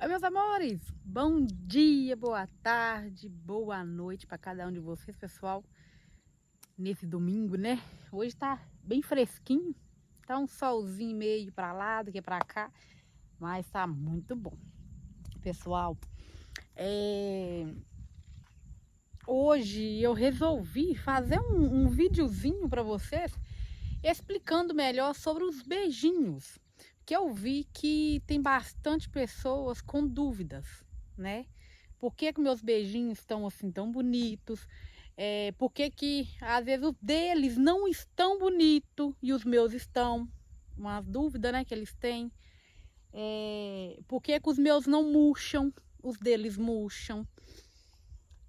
Oi, meus amores, bom dia, boa tarde, boa noite para cada um de vocês, pessoal. Nesse domingo, né? Hoje tá bem fresquinho, tá um solzinho meio para lá do que para cá, mas tá muito bom, pessoal. Hoje eu resolvi fazer um videozinho para vocês explicando melhor sobre os beijinhos, que eu vi que tem bastante pessoas com dúvidas, né? Por que que meus beijinhos estão assim tão bonitos? Por que que às vezes os deles não estão bonitos e os meus estão? Uma dúvida, né, que eles têm. Por que que os meus não murcham? Os deles murcham.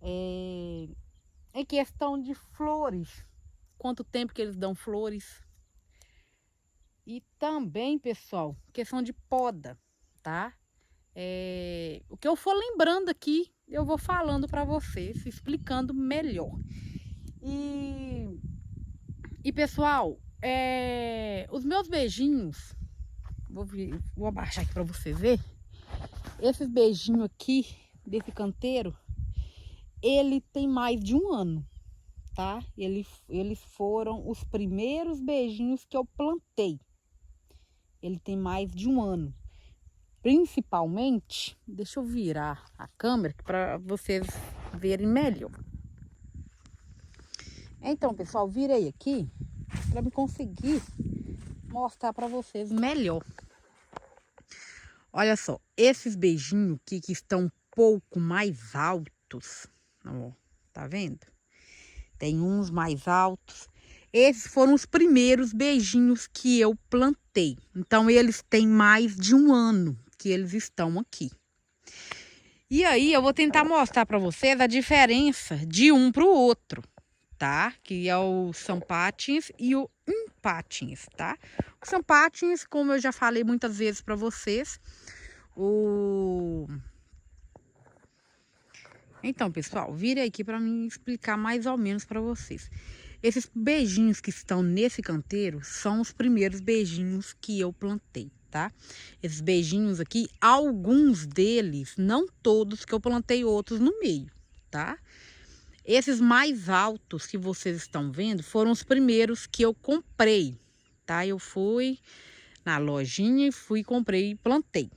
É questão de flores. Quanto tempo que eles dão flores? E também, pessoal, questão de poda, tá? O que eu for lembrando aqui, eu vou falando para vocês, explicando melhor. E pessoal, os meus beijinhos, vou abaixar aqui para você ver. Esses beijinhos aqui, desse canteiro, ele tem mais de um ano, tá? Eles foram os primeiros beijinhos que eu plantei. Ele tem mais de um ano. Principalmente, deixa eu virar a câmera para vocês verem melhor. Então, pessoal, virei aqui para me conseguir mostrar para vocês melhor. Olha só, esses beijinhos aqui que estão um pouco mais altos, ó, tá vendo? Tem uns mais altos. Esses foram os primeiros beijinhos que eu plantei. Então, eles têm mais de um ano que eles estão aqui. E aí, eu vou tentar mostrar para vocês a diferença de um para o outro, tá? Que é o Sampatins e o Impatins, tá? O Sampatins, como eu já falei muitas vezes para vocês, Então, pessoal, vire aqui para me explicar mais ou menos para vocês. Esses beijinhos que estão nesse canteiro são os primeiros beijinhos que eu plantei, tá? Esses beijinhos aqui, alguns deles, não todos, que eu plantei outros no meio, tá? Esses mais altos que vocês estão vendo foram os primeiros que eu comprei, tá? Eu fui na lojinha e comprei e plantei.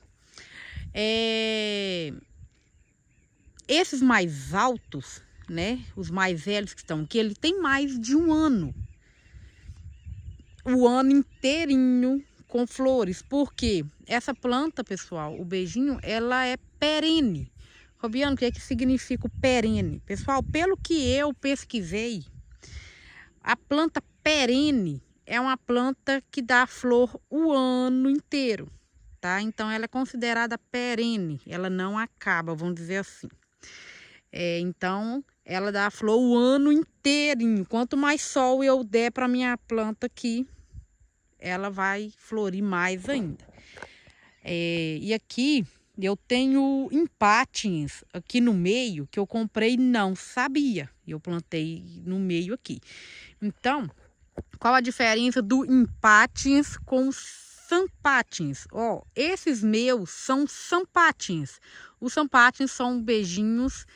Esses mais altos, né? Os mais velhos que estão aqui, ele tem mais de um ano. O ano inteirinho com flores. Porque essa planta, pessoal, o beijinho, ela é perene. Fabiano, o que é que significa o perene? Pessoal, pelo que eu pesquisei, a planta perene é uma planta que dá flor o ano inteiro, tá? Então, ela é considerada perene, ela não acaba, vamos dizer assim. Então, ela dá flor o ano inteirinho. Quanto mais sol eu der para minha planta aqui, ela vai florir mais ainda. E aqui eu tenho empatins aqui no meio que eu comprei, não sabia. Eu plantei no meio aqui. Então, qual a diferença do empatins com os sampatins? Ó, esses meus são sampatins. Os sampatins são beijinhos.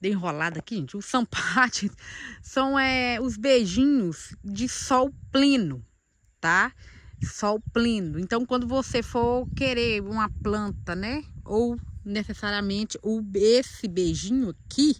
Dei enrolada aqui, gente. Os sampatins são os beijinhos de sol pleno, tá? Sol pleno. Então, quando você for querer uma planta, né? Ou necessariamente esse beijinho aqui,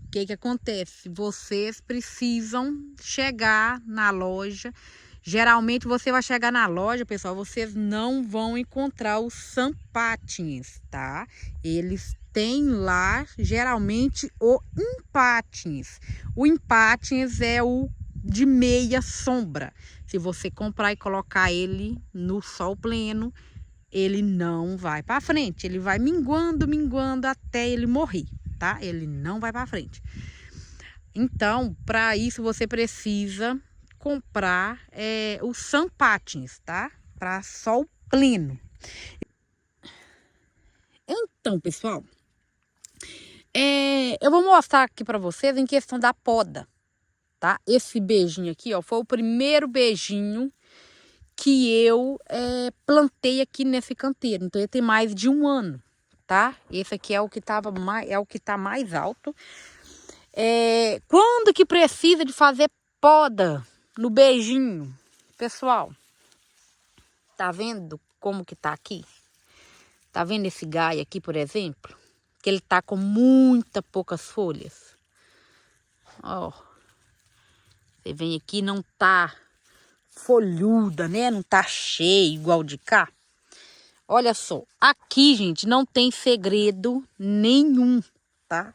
o que que acontece? Vocês precisam chegar na loja. Geralmente você vai chegar na loja, pessoal, vocês não vão encontrar os sampatins, tá? Eles têm lá, geralmente, o empatins. O empatins é o de meia sombra. Se você comprar e colocar ele no sol pleno, ele não vai para frente. Ele vai minguando, minguando até ele morrer, tá? Ele não vai para frente. Então, para isso você precisa comprar os sampatins, tá? Para sol pleno. Então, pessoal, eu vou mostrar aqui para vocês em questão da poda, tá? Esse beijinho aqui, ó, foi o primeiro beijinho que eu plantei aqui nesse canteiro. Então, ele tem mais de 1 ano, tá? Esse aqui é o que tá mais alto. Quando que precisa de fazer poda no beijinho? Pessoal, tá vendo como que tá aqui? Tá vendo esse galho aqui, por exemplo? Que ele tá com poucas folhas. Ó. Você vem aqui, não tá folhuda, né? Não tá cheio igual de cá. Olha só, aqui, gente, não tem segredo nenhum, tá?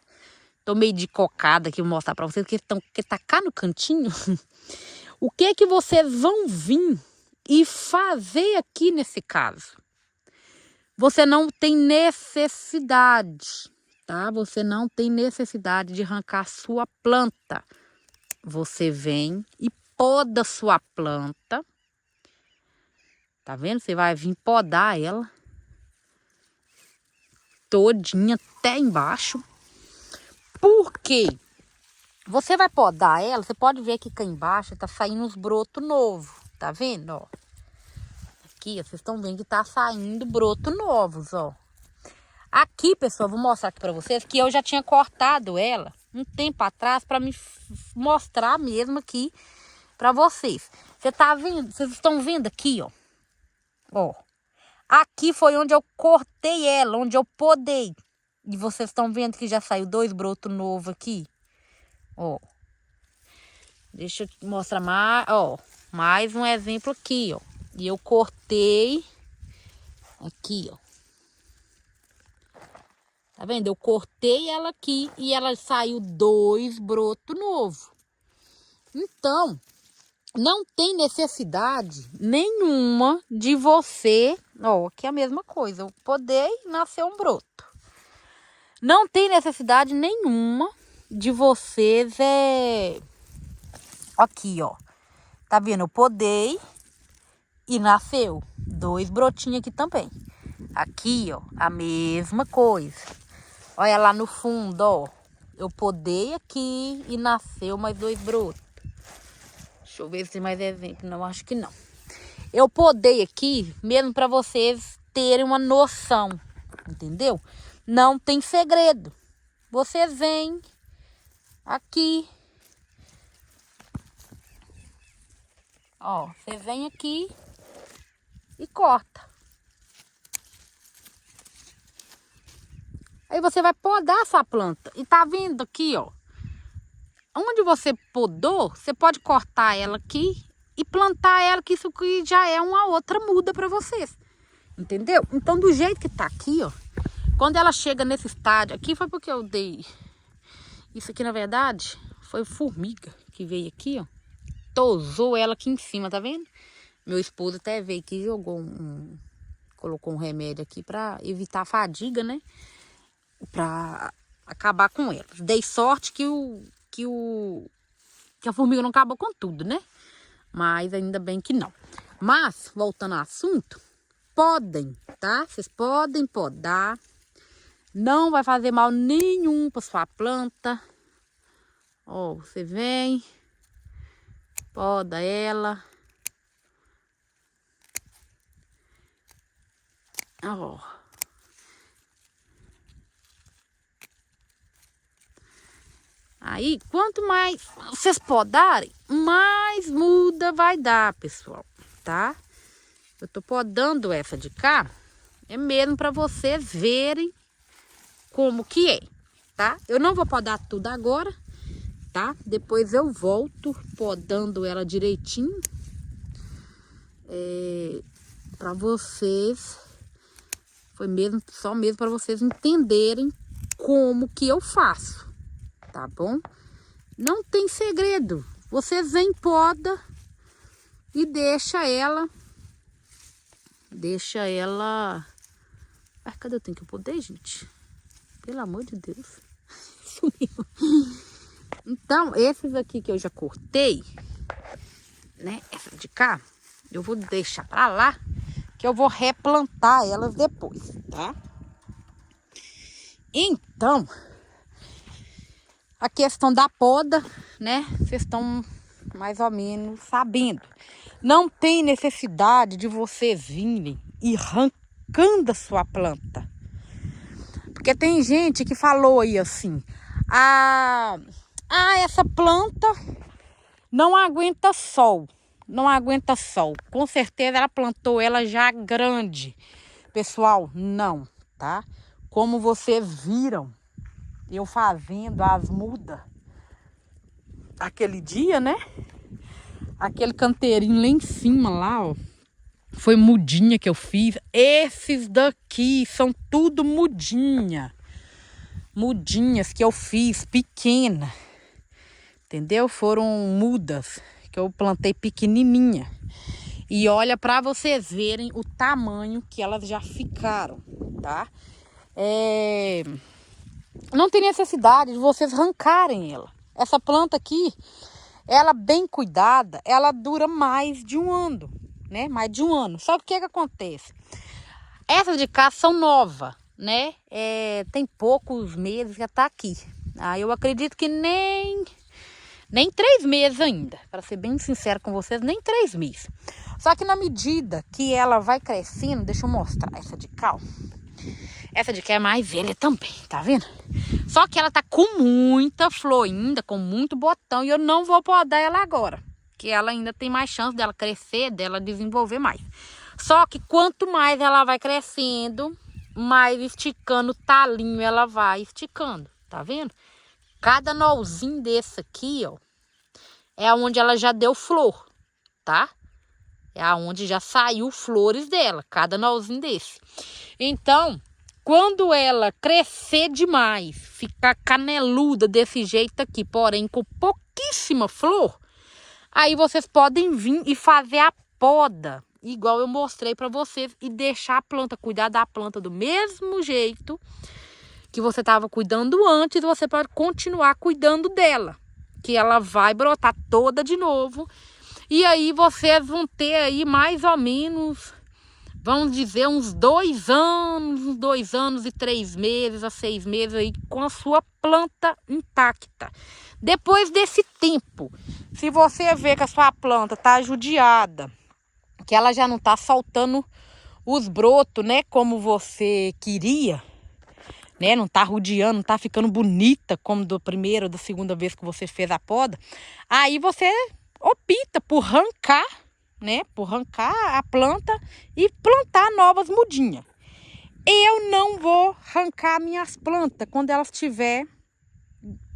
Tô meio de cocada aqui, vou mostrar pra vocês, que tá cá no cantinho. O que é que vocês vão vir e fazer aqui nesse caso? Você não tem necessidade, tá? Você não tem necessidade de arrancar sua planta. Você vem e poda sua planta. Tá vendo? Você vai vir podar ela todinha até embaixo. Por quê? Você vai podar ela, você pode ver que cá embaixo tá saindo uns brotos novos. Tá vendo, ó? Aqui, ó, vocês estão vendo que tá saindo brotos novos, ó. Aqui, pessoal, vou mostrar aqui pra vocês que eu já tinha cortado ela um tempo atrás pra me mostrar mesmo aqui pra vocês. Vocês estão vendo aqui, ó. Ó. Aqui foi onde eu cortei ela, onde eu podei. E vocês estão vendo que já saiu 2 brotos novos aqui. Ó. Deixa eu mostrar mais, ó. Mais um exemplo aqui, ó. E eu cortei aqui, ó. Tá vendo? Eu cortei ela aqui e ela saiu 2 brotos novos. Então, não tem necessidade nenhuma de você... Ó, aqui é a mesma coisa. Eu podei nascer um broto. Não tem necessidade nenhuma de vocês... Aqui, ó. Tá vendo? Eu podei e nasceu 2 brotinhos aqui também. Aqui, ó, a mesma coisa. Olha lá no fundo, ó. Eu podei aqui e nasceu mais 2 brotos. Deixa eu ver se tem mais exemplo. Não, acho que não. Eu podei aqui mesmo para vocês terem uma noção. Entendeu? Não tem segredo. Vocês vêm aqui. Ó, você vem aqui e corta. Aí você vai podar essa planta. E tá vendo aqui, ó. Onde você podou, você pode cortar ela aqui e plantar ela, que isso aqui já é uma outra muda para vocês. Entendeu? Então, do jeito que tá aqui, ó. Quando ela chega nesse estágio aqui, foi porque eu dei... Isso aqui, na verdade, foi formiga que veio aqui, ó. Tosou ela aqui em cima, tá vendo? Meu esposo até veio aqui e jogou colocou um remédio aqui pra evitar a fadiga, né? Pra acabar com ela. Dei sorte que a formiga não acabou com tudo, né? Mas ainda bem que não. Mas, voltando ao assunto, podem, tá? Vocês podem podar. Não vai fazer mal nenhum pra sua planta. Ó, você vem, poda ela. Ó. Aí, quanto mais vocês podarem, mais muda vai dar, pessoal, tá? Eu tô podando essa de cá, é mesmo para vocês verem como que é, tá? Eu não vou podar tudo agora, tá? Depois eu volto podando ela direitinho. Para vocês, foi mesmo, só mesmo para vocês entenderem como que eu faço. Tá bom? Não tem segredo. Você vem, poda e deixa ela. Ai, cadê eu tenho que poder, gente? Pelo amor de Deus. Sumiu. Então, esses aqui que eu já cortei, né? Essa de cá, eu vou deixar pra lá, que eu vou replantar elas depois, tá? Então... a questão da poda, né? Vocês estão mais ou menos sabendo. Não tem necessidade de vocês virem e arrancando a sua planta. Porque tem gente que falou aí assim, essa planta não aguenta sol. Não aguenta sol. Com certeza ela plantou ela já grande. Pessoal, não, tá? Como vocês viram, eu fazendo as mudas aquele dia, né? Aquele canteirinho lá em cima, lá, ó. Foi mudinha que eu fiz. Esses daqui são tudo mudinha. Mudinhas que eu fiz, pequena. Entendeu? Foram mudas que eu plantei pequenininha. E olha para vocês verem o tamanho que elas já ficaram, tá? Não tem necessidade de vocês arrancarem ela. Essa planta aqui, ela bem cuidada, ela dura mais de um ano, né? Mais de um ano. Só que o que acontece? Essas de cá são novas, né? Tem poucos meses que já tá aqui. Eu acredito que nem 3 meses ainda. Para ser bem sincero com vocês, nem 3 meses. Só que na medida que ela vai crescendo, deixa eu mostrar essa de cá, ó. Essa de cá é mais velha também, tá vendo? Só que ela tá com muita flor ainda, com muito botão. E eu não vou podar ela agora. Que ela ainda tem mais chance dela crescer, dela desenvolver mais. Só que quanto mais ela vai crescendo, mais esticando o talinho ela vai esticando. Tá vendo? Cada nozinho desse aqui, ó, é onde ela já deu flor, tá? É onde já saiu flores dela, cada nozinho desse. Então, quando ela crescer demais, ficar caneluda desse jeito aqui, porém com pouquíssima flor, aí vocês podem vir e fazer a poda, igual eu mostrei para vocês, e deixar a planta, cuidar da planta do mesmo jeito que você estava cuidando antes, você pode continuar cuidando dela, que ela vai brotar toda de novo. E aí vocês vão ter aí mais ou menos, vamos dizer, uns 2 anos e 3 meses a 6 meses aí com a sua planta intacta. Depois desse tempo, se você vê que a sua planta tá judiada, que ela já não tá soltando os brotos, né, como você queria, né, não tá rodeando, não tá ficando bonita como da primeira ou da segunda vez que você fez a poda, aí você opta por arrancar, né, por arrancar a planta e plantar novas mudinhas. Eu não vou arrancar minhas plantas quando elas estiver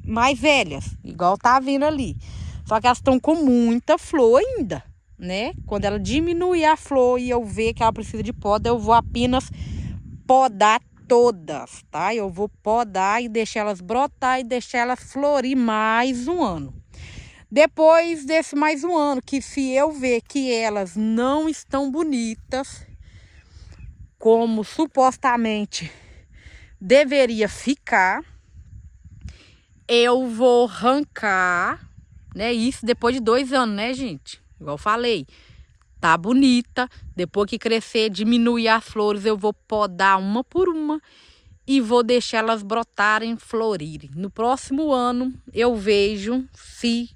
mais velhas, igual tá vendo ali. Só que elas estão com muita flor ainda, né? Quando ela diminuir a flor e eu ver que ela precisa de poda, eu vou apenas podar todas, tá? Eu vou podar e deixar elas brotar e deixar elas florir mais um ano. Depois desse mais um ano, que se eu ver que elas não estão bonitas, como supostamente deveria ficar, eu vou arrancar, né? Isso depois de 2 anos, né, gente? Igual eu falei, tá bonita. Depois que crescer, diminuir as flores, eu vou podar uma por uma e vou deixar elas brotarem, florirem. No próximo ano, eu vejo se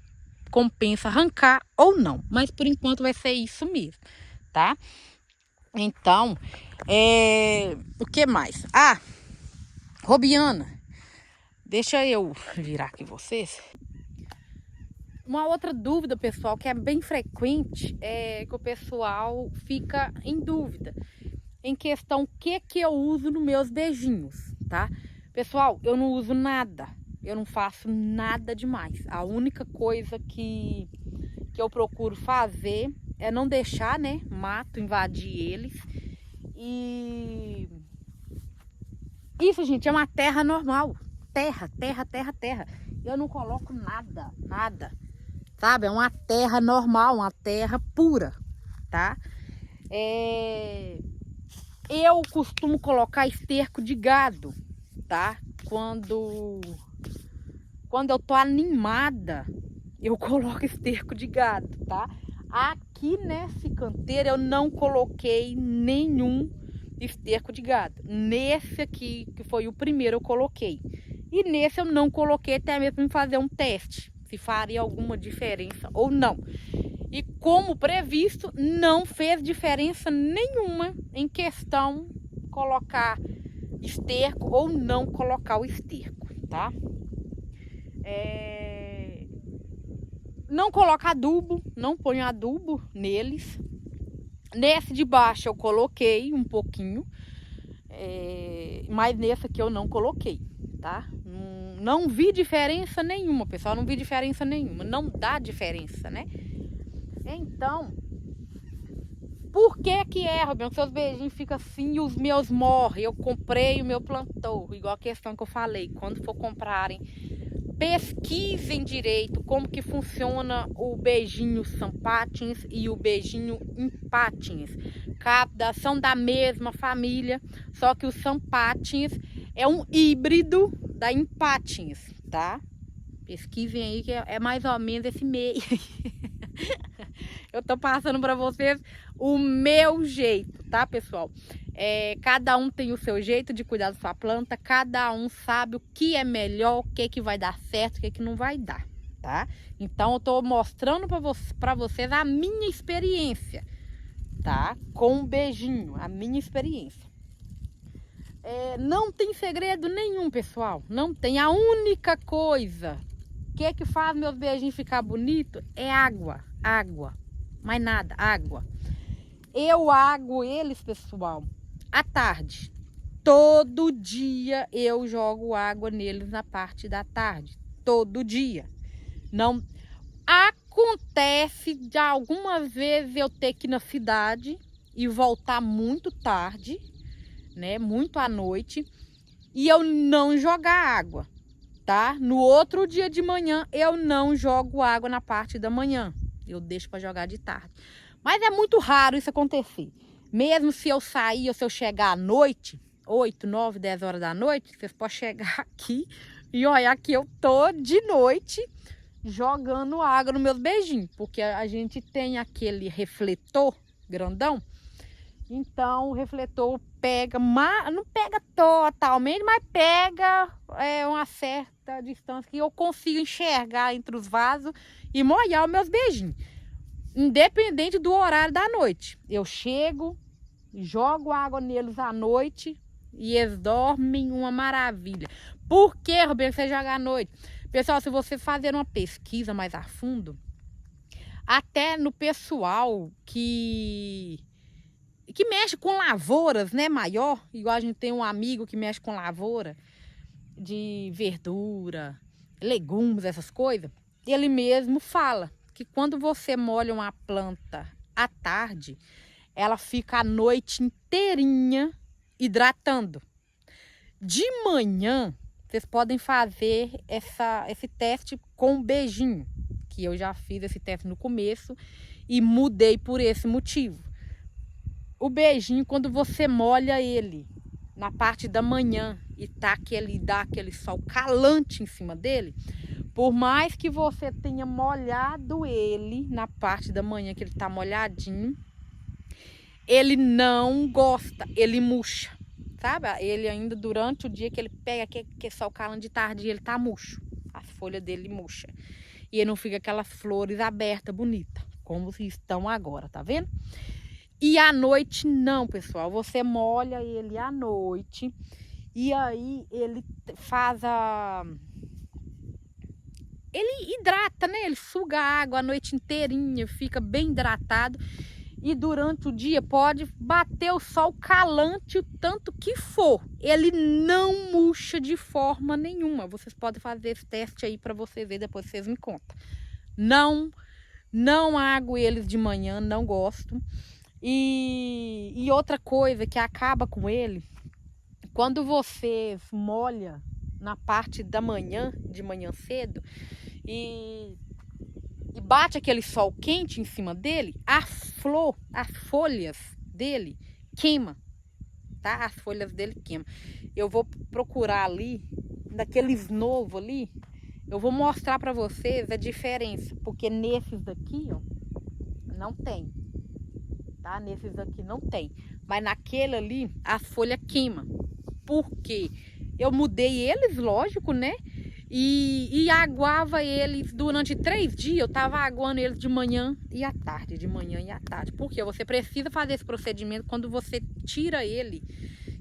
compensa arrancar ou não, mas por enquanto vai ser isso mesmo, tá? Então, o que mais? Robiana, deixa eu virar aqui vocês. Uma outra dúvida, pessoal, que é bem frequente, é que o pessoal fica em dúvida em questão o que eu uso nos meus beijinhos, tá? Pessoal, eu não uso nada. Eu não faço nada demais. A única coisa que eu procuro fazer é não deixar, né, mato invadir eles. E isso, gente, é uma terra normal. Terra. Eu não coloco nada. Sabe? É uma terra normal, uma terra pura, tá? Eu costumo colocar esterco de gado, tá? Quando eu tô animada, eu coloco esterco de gado, tá? Aqui nesse canteiro eu não coloquei nenhum esterco de gado. Nesse aqui, que foi o primeiro, eu coloquei. E nesse eu não coloquei, até mesmo para fazer um teste, se faria alguma diferença ou não. E como previsto, não fez diferença nenhuma em questão colocar esterco ou não colocar o esterco, tá? Não coloca adubo, não ponho adubo neles. Nesse de baixo eu coloquei um pouquinho, mas nesse aqui eu não coloquei, tá? Não vi diferença nenhuma, pessoal, não vi diferença nenhuma, não dá diferença, né? Então, por que que Robin? Os seus beijinhos ficam assim e os meus morrem? Eu comprei, o meu plantou, igual a questão que eu falei, quando for comprarem, pesquisem direito como que funciona o beijinho Sampatins e o beijinho Impatins. São da mesma família, só que o Sampatins é um híbrido da Impatins, tá? Pesquisem aí que é mais ou menos esse meio. Eu tô passando para vocês o meu jeito, tá, pessoal? Cada um tem o seu jeito de cuidar da sua planta, cada um sabe o que é melhor, o que vai dar certo, o que não vai dar, tá? Então eu tô mostrando para vocês a minha experiência, tá? Com o beijinho, a minha experiência. Não tem segredo nenhum, pessoal, não tem. A única coisa que faz meus beijinhos ficar bonito é água, mais nada, água. Eu aguo eles, pessoal, à tarde. Todo dia eu jogo água neles na parte da tarde. Todo dia. Não acontece de algumas vezes eu ter que ir na cidade e voltar muito tarde, né? Muito à noite. E eu não jogar água, tá? No outro dia de manhã eu não jogo água na parte da manhã. Eu deixo para jogar de tarde. Mas é muito raro isso acontecer. Mesmo se eu sair ou se eu chegar à noite, 8, 9, 10 horas da noite, vocês podem chegar aqui e olha que eu tô de noite jogando água nos meus beijinhos. Porque a gente tem aquele refletor grandão. Então o refletor pega, não pega totalmente, mas pega uma certa distância que eu consigo enxergar entre os vasos e molhar os meus beijinhos. Independente do horário da noite. Eu chego, jogo água neles à noite e eles dormem uma maravilha. Por que, Roberto, você joga à noite? Pessoal, se você fazer uma pesquisa mais a fundo, até no pessoal que mexe com lavouras, né, maior, igual a gente tem um amigo que mexe com lavoura de verdura, legumes, essas coisas, ele mesmo fala que quando você molha uma planta à tarde, ela fica a noite inteirinha hidratando. De manhã, vocês podem fazer esse teste com um beijinho, que eu já fiz esse teste no começo e mudei por esse motivo. O beijinho, quando você molha ele na parte da manhã e dá aquele sol calante em cima dele, por mais que você tenha molhado ele na parte da manhã que ele tá molhadinho, ele não gosta, ele murcha, sabe? Ele ainda durante o dia que ele pega aquele sol calante de tarde, ele tá murcho, as folhas dele murcha. E ele não fica aquelas flores abertas, bonitas, como estão agora, tá vendo? E à noite não, pessoal, você molha ele à noite e aí ele ele hidrata, né? Ele suga a água a noite inteirinha, fica bem hidratado. E durante o dia pode bater o sol calante o tanto que for. Ele não murcha de forma nenhuma. Vocês podem fazer esse teste aí para vocês verem, depois vocês me contam. Não aguo eles de manhã, não gosto. E outra coisa que acaba com ele, quando você molha na parte da manhã, de manhã cedo, e bate aquele sol quente em cima dele, as folhas dele queima, tá? As folhas dele queimam. Eu vou procurar ali, daqueles novos ali, eu vou mostrar para vocês a diferença, porque nesses daqui, ó, não tem, tá? Nesses daqui não tem, mas naquele ali, as folhas queimam. Por quê? eu mudei eles, lógico, né? E aguava eles durante 3 dias. Eu tava aguando eles de manhã e à tarde, de manhã e à tarde. Porque você precisa fazer esse procedimento quando você tira ele,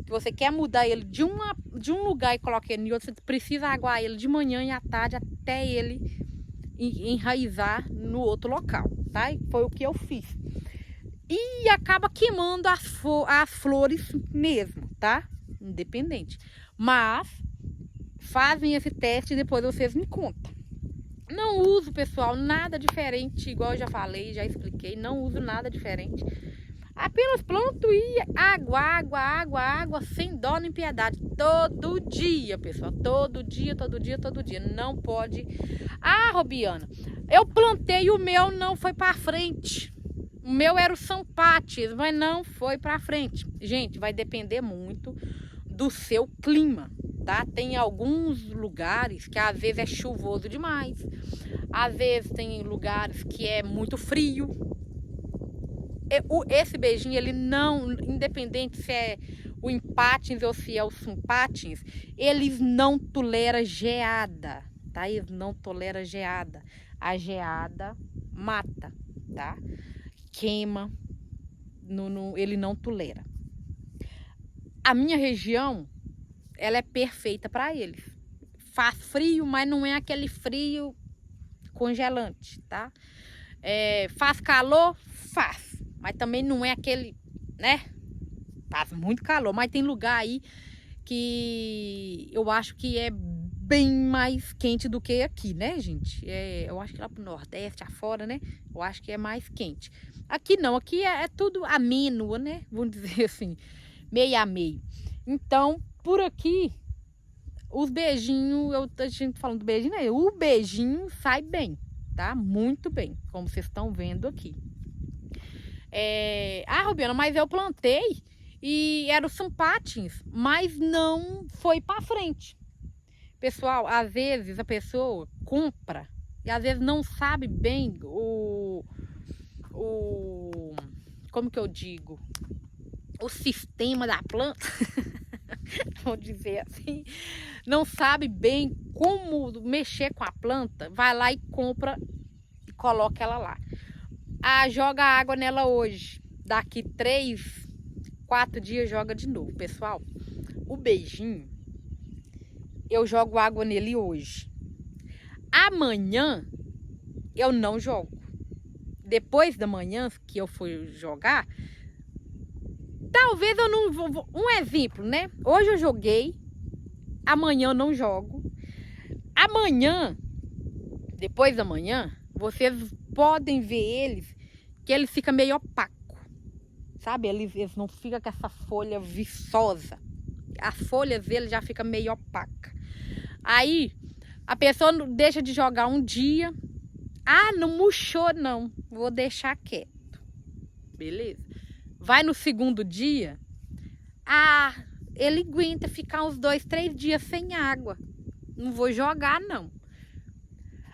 que você quer mudar ele de um lugar e coloca ele em outro, você precisa aguar ele de manhã e à tarde até ele enraizar no outro local, tá? E foi o que eu fiz. E acaba queimando as flores mesmo, tá? Independente. Mas fazem esse teste e depois vocês me contam. Não uso, pessoal, nada diferente, igual eu já falei, já expliquei. Não uso nada diferente. Apenas planto e água, sem dó nem piedade. Todo dia, pessoal. Todo dia. Não pode. Ah, Robiana, eu plantei e o meu não foi para frente. O meu era o Sampates, mas não foi para frente. Gente, vai depender muito do seu clima, tá? Tem alguns lugares que às vezes é chuvoso demais. Às vezes tem lugares que é muito frio. Esse beijinho, ele não, independente se é o empatins ou se é o sumpatins, eles não toleram geada, tá? Eles não toleram geada. A geada mata, tá? Queima, ele não tolera. A minha região, ela é perfeita para eles. Faz frio, mas não é aquele frio congelante, tá? Faz calor? Faz. Mas também não é aquele, né? Faz muito calor, mas tem lugar aí que eu acho que é bem mais quente do que aqui, né, gente? Eu acho que lá pro Nordeste, afora, né? Eu acho que é mais quente. Aqui não, aqui é tudo ameno, né? Vamos dizer assim, meio a meio. Então, por aqui, os beijinhos, a gente falando do beijinho, né? O beijinho sai bem, tá? Muito bem, como vocês estão vendo aqui. Rubiana, mas eu plantei e era o Sampatins, mas não foi para frente. Pessoal, às vezes a pessoa compra e às vezes não sabe bem como que eu digo, o sistema da planta, vou dizer assim, não sabe bem como mexer com a planta, vai lá e compra e coloca ela lá. Joga água nela hoje, daqui 3, 4 dias joga de novo. Pessoal, o beijinho, eu jogo água nele hoje. Amanhã eu não jogo. Depois da manhã que eu for jogar, talvez eu não vou. Um exemplo, né? Hoje eu joguei, amanhã eu não jogo. Amanhã, depois da manhã, vocês podem ver eles, que eles ficam meio opaco, sabe? Eles não ficam com essa folha viçosa. As folhas deles já ficam meio opaca. Aí a pessoa deixa de jogar um dia. Não murchou não, vou deixar quieto. Beleza? Vai no segundo dia. Ele aguenta ficar uns 2, 3 dias sem água. Não vou jogar não.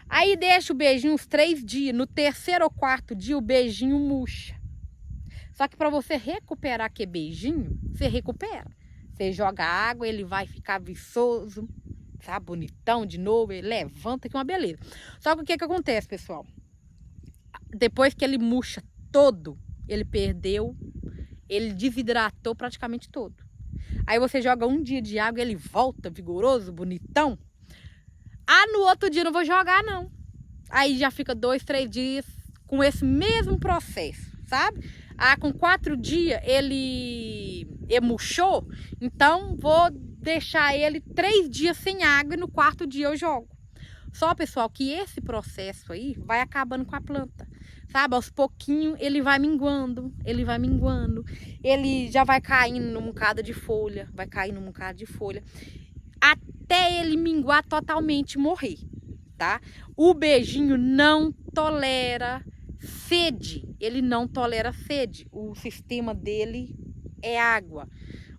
Aí deixa o beijinho uns 3 dias. No terceiro ou quarto dia o beijinho murcha. Só que para você recuperar aquele beijinho, você recupera. Você joga água, ele vai ficar viçoso, tá? Bonitão de novo, ele levanta, que é uma beleza. Só que o que acontece, pessoal? Depois que ele murcha todo, ele perdeu, ele desidratou praticamente todo. Aí você joga um dia de água, ele volta vigoroso, bonitão. No outro dia não vou jogar não. Aí já fica 2, 3 dias com esse mesmo processo, sabe? Com 4 dias ele murchou, então vou deixar ele 3 dias sem água e no 4º dia eu jogo. Só, pessoal, que esse processo aí vai acabando com a planta, sabe? Aos pouquinhos ele vai minguando, ele já vai caindo num bocado de folha, até ele minguar totalmente e morrer, tá? O beijinho não tolera sede, ele não tolera sede, o sistema dele é água.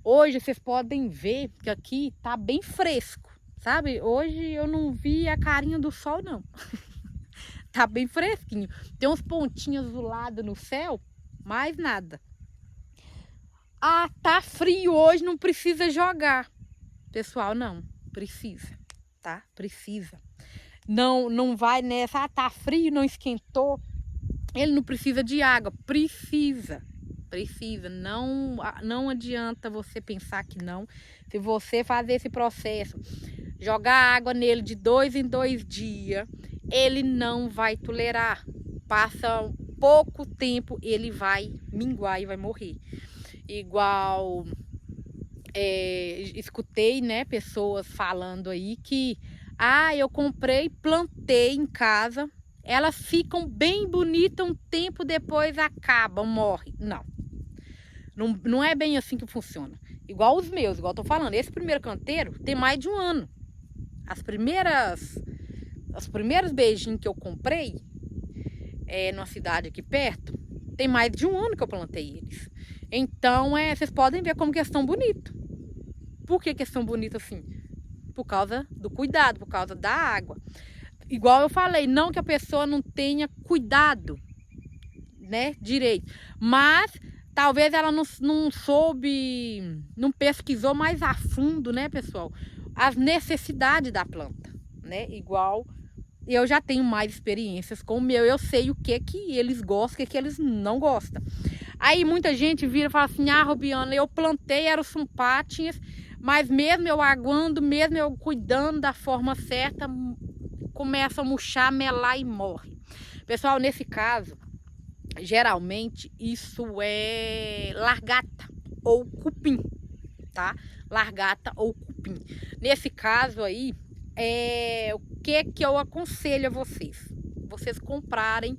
Hoje vocês podem ver que aqui tá bem fresco, sabe? Hoje eu não vi a carinha do sol não. Tá bem fresquinho. Tem uns pontinhos azulados no céu, mais nada. Tá frio hoje, não precisa jogar. Pessoal, não. Precisa, tá? Precisa. Não vai nessa, tá frio, não esquentou. Ele não precisa de água. Precisa. Não adianta você pensar que não. Se você fazer esse processo, jogar água nele de 2 em 2 dias, ele não vai tolerar. Passa pouco tempo, ele vai minguar e vai morrer. Igual escutei, né, pessoas falando aí que eu comprei, plantei em casa, elas ficam bem bonitas, um tempo depois acabam, morrem. Não é bem assim que funciona. Igual os meus, igual eu tô falando, esse primeiro canteiro tem mais de 1 ano. Os primeiros beijinhos que eu comprei numa cidade aqui perto, tem mais de 1 ano que eu plantei eles. Então, vocês podem ver como que eles estão bonitos. Por que eles são bonitos assim? Por causa do cuidado, por causa da água. Igual eu falei, não que a pessoa não tenha cuidado, né, direito. Mas talvez ela não soube, não pesquisou mais a fundo, né, pessoal, as necessidades da planta, né? Igual eu já tenho mais experiências com o meu, eu sei o que eles gostam e o que eles não gostam. Aí muita gente vira e fala assim, Robiana, eu plantei, eram sumpatinhas, mas mesmo eu aguando, mesmo eu cuidando da forma certa, começa a murchar, melar e morre. Pessoal, nesse caso, geralmente isso é largata ou cupim, tá? Largata ou cupim. Nesse caso aí, o que eu aconselho a vocês? Vocês comprarem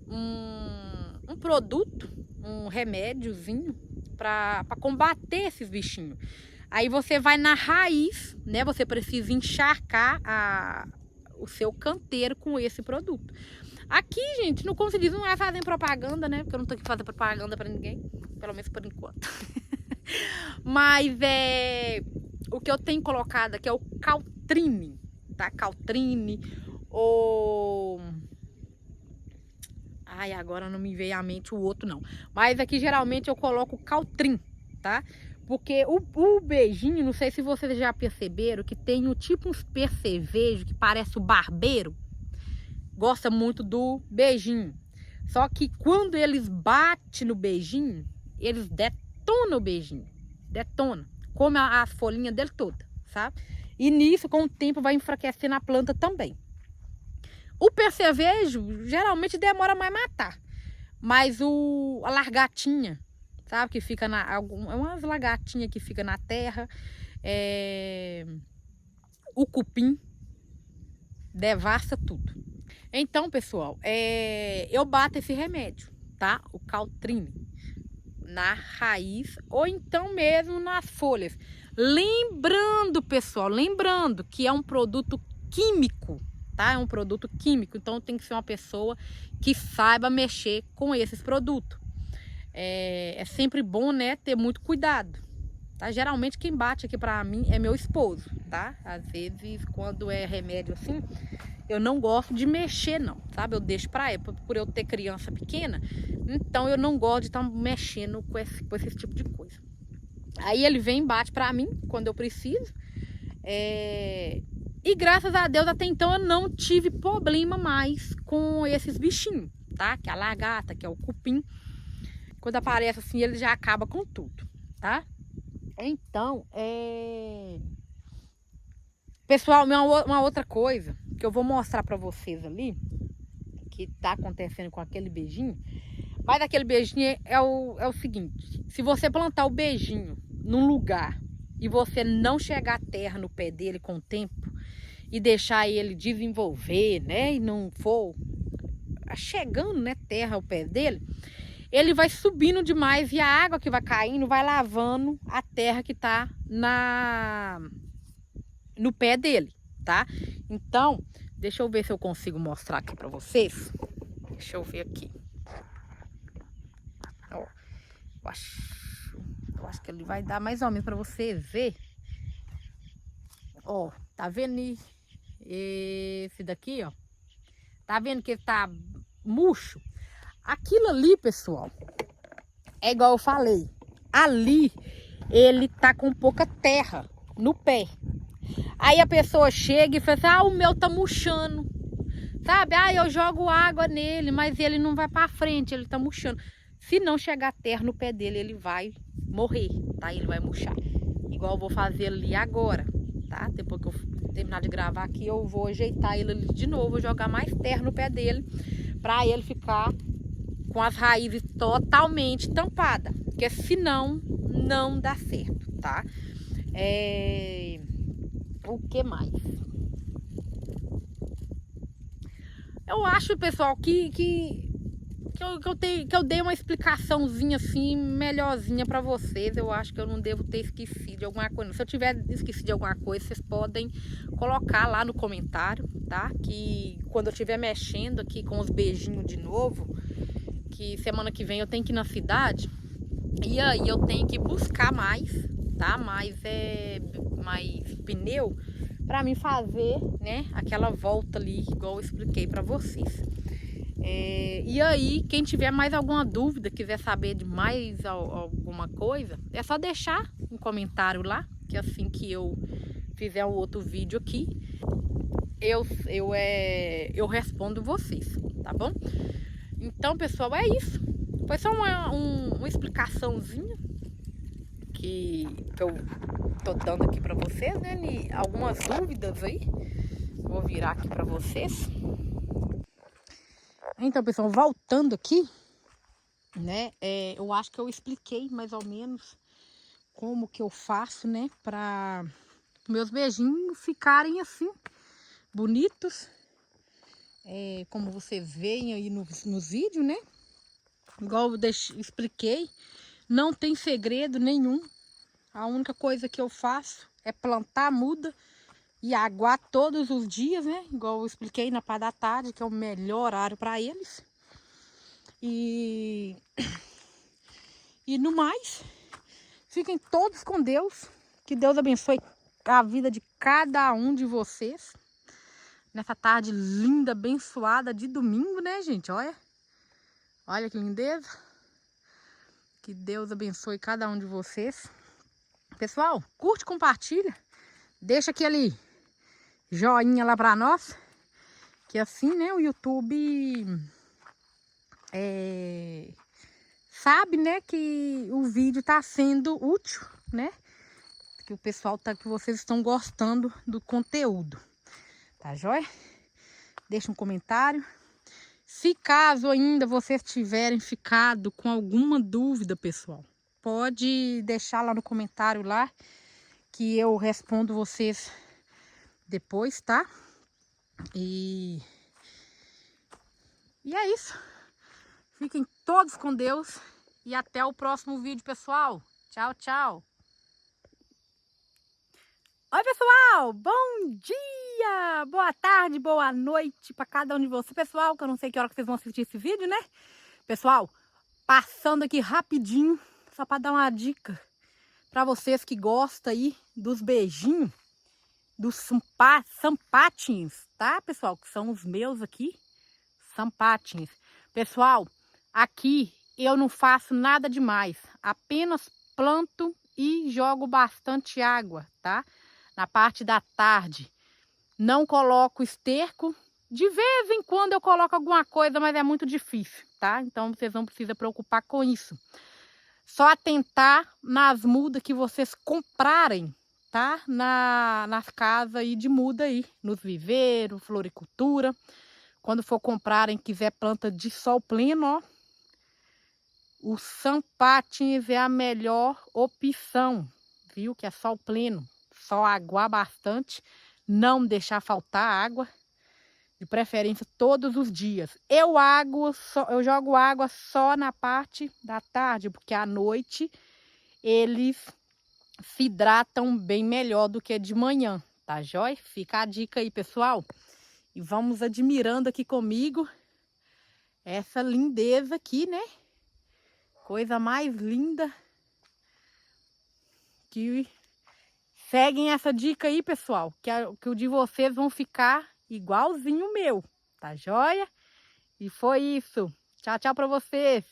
um produto, um remédiozinho para combater esses bichinhos. Aí você vai na raiz, né? Você precisa encharcar o seu canteiro com esse produto. Aqui, gente, no Como Se Diz, não é fazendo propaganda, né? Porque eu não tô aqui fazendo propaganda para ninguém, pelo menos por enquanto. Mas o que eu tenho colocado aqui é o Caltrine, tá? Caltrine ou... agora não me veio à mente o outro não. Mas aqui geralmente eu coloco o Caltrim, tá? Porque o beijinho, não sei se vocês já perceberam, que tem tipo uns percevejos que parece o barbeiro. Gosta muito do beijinho. Só que quando eles batem no beijinho, eles detonam o beijinho. Detona. Come as folhinhas dele toda, sabe? E nisso, com o tempo, vai enfraquecendo a planta também. O percevejo geralmente demora mais matar. Mas a largatinha, sabe? Que fica umas lagartinhas que fica na terra. O cupim devasta tudo. Então, pessoal, eu bato esse remédio, tá? O Caltrine na raiz ou então mesmo nas folhas. Lembrando, pessoal, que é um produto químico, tá? É um produto químico, então tem que ser uma pessoa que saiba mexer com esses produtos. É sempre bom, né, ter muito cuidado, tá? Geralmente quem bate aqui pra mim é meu esposo, tá? Às vezes, quando é remédio assim, eu não gosto de mexer não, sabe? Eu deixo pra ele, por eu ter criança pequena, então eu não gosto de estar mexendo com esse tipo de coisa. Aí ele vem e bate pra mim quando eu preciso. E graças a Deus até então eu não tive problema mais com esses bichinhos, tá? Que é a lagarta, que é o cupim. Quando aparece assim, ele já acaba com tudo, tá? Então, pessoal, uma outra coisa que eu vou mostrar pra vocês ali, que tá acontecendo com aquele beijinho. Mas aquele beijinho é o seguinte, se você plantar o beijinho num lugar e você não chegar a terra no pé dele com o tempo e deixar ele desenvolver, né, e não for chegando, né, terra ao pé dele, ele vai subindo demais e a água que vai caindo vai lavando a terra que tá no pé dele, tá? Então, deixa eu ver se eu consigo mostrar aqui pra vocês. Deixa eu ver aqui. Ó, eu acho que ele vai dar mais ou menos pra você ver. Ó, tá vendo esse daqui, ó? Tá vendo que ele tá murcho? Aquilo ali, pessoal, é igual eu falei. Ali, ele tá com pouca terra. no pé. Aí a pessoa chega e fala assim, ah, o meu tá murchando, sabe? Ah, eu jogo água nele, mas ele não vai pra frente, ele tá murchando. Se não chegar terra no pé dele, ele vai morrer, tá? Ele vai murchar. Igual eu vou fazer ali agora, tá? Depois que eu terminar de gravar aqui, eu vou ajeitar ele ali de novo, vou jogar mais terra no pé dele, pra ele ficar com as raízes totalmente tampadas, porque senão não dá certo, tá? O que mais? Eu acho, pessoal, que eu dei uma explicaçãozinha assim, melhorzinha pra vocês. Eu acho que eu não devo ter esquecido de alguma coisa. Se eu tiver esquecido de alguma coisa, vocês podem colocar lá no comentário, tá? Que quando eu estiver mexendo aqui com os beijinhos de novo, que semana que vem eu tenho que ir na cidade, e aí eu tenho que buscar mais, tá? Mais pneu pra mim fazer, né? Aquela volta ali, igual eu expliquei pra vocês. E aí, quem tiver mais alguma dúvida, quiser saber de mais alguma coisa, é só deixar um comentário lá, que assim que eu fizer um outro vídeo aqui, eu respondo vocês, tá bom? Então, pessoal, é isso. Foi só uma explicaçãozinha que eu tô dando aqui pra vocês, né? Algumas dúvidas aí. Vou virar aqui pra vocês. Então, pessoal, voltando aqui, né? Eu acho que eu expliquei mais ou menos como que eu faço, né? Para meus beijinhos ficarem assim, bonitos. Como vocês veem aí nos vídeos, né? Igual eu expliquei, não tem segredo nenhum. A única coisa que eu faço é plantar muda e aguar todos os dias, né? Igual eu expliquei na parte da tarde, que é o melhor horário para eles. E no mais, fiquem todos com Deus. Que Deus abençoe a vida de cada um de vocês. Nessa tarde linda, abençoada de domingo, né, gente? Olha. Olha que lindeza. Que Deus abençoe cada um de vocês. Pessoal, curte, compartilha. Deixa aquele joinha lá pra nós. Que assim, né, o YouTube sabe, né, que o vídeo tá sendo útil, né? Que o pessoal que vocês estão gostando do conteúdo. Tá joia? Deixa um comentário. Se caso ainda vocês tiverem ficado com alguma dúvida, pessoal, pode deixar lá no comentário lá, que eu respondo vocês depois, tá? E é isso. Fiquem todos com Deus e até o próximo vídeo, pessoal. Tchau, tchau. Oi, pessoal! Bom dia! Boa tarde, boa noite para cada um de vocês. Pessoal, que eu não sei que hora que vocês vão assistir esse vídeo, né? Pessoal, passando aqui rapidinho, só para dar uma dica para vocês que gostam aí dos beijinhos, dos sampatinhos, tá, pessoal? Que são os meus aqui, sampatinhos. Pessoal, aqui eu não faço nada demais, apenas planto e jogo bastante água, tá? Na parte da tarde, não coloco esterco. De vez em quando eu coloco alguma coisa, mas é muito difícil, tá? Então vocês não precisam preocupar com isso. Só atentar nas mudas que vocês comprarem, tá? Nas casas aí de muda aí, nos viveiros, floricultura. Quando for comprarem, quiser planta de sol pleno, ó. O sampatins é a melhor opção, viu? Que é sol pleno. Só aguar bastante, não deixar faltar água, de preferência todos os dias. Eu jogo água só na parte da tarde, porque à noite eles se hidratam bem melhor do que de manhã, tá jóia? Fica a dica aí, pessoal. E vamos admirando aqui comigo essa lindeza aqui, né? Coisa mais linda que... Seguem essa dica aí, pessoal, que o de vocês vão ficar igualzinho o meu, tá joia? E foi isso. Tchau, tchau pra vocês.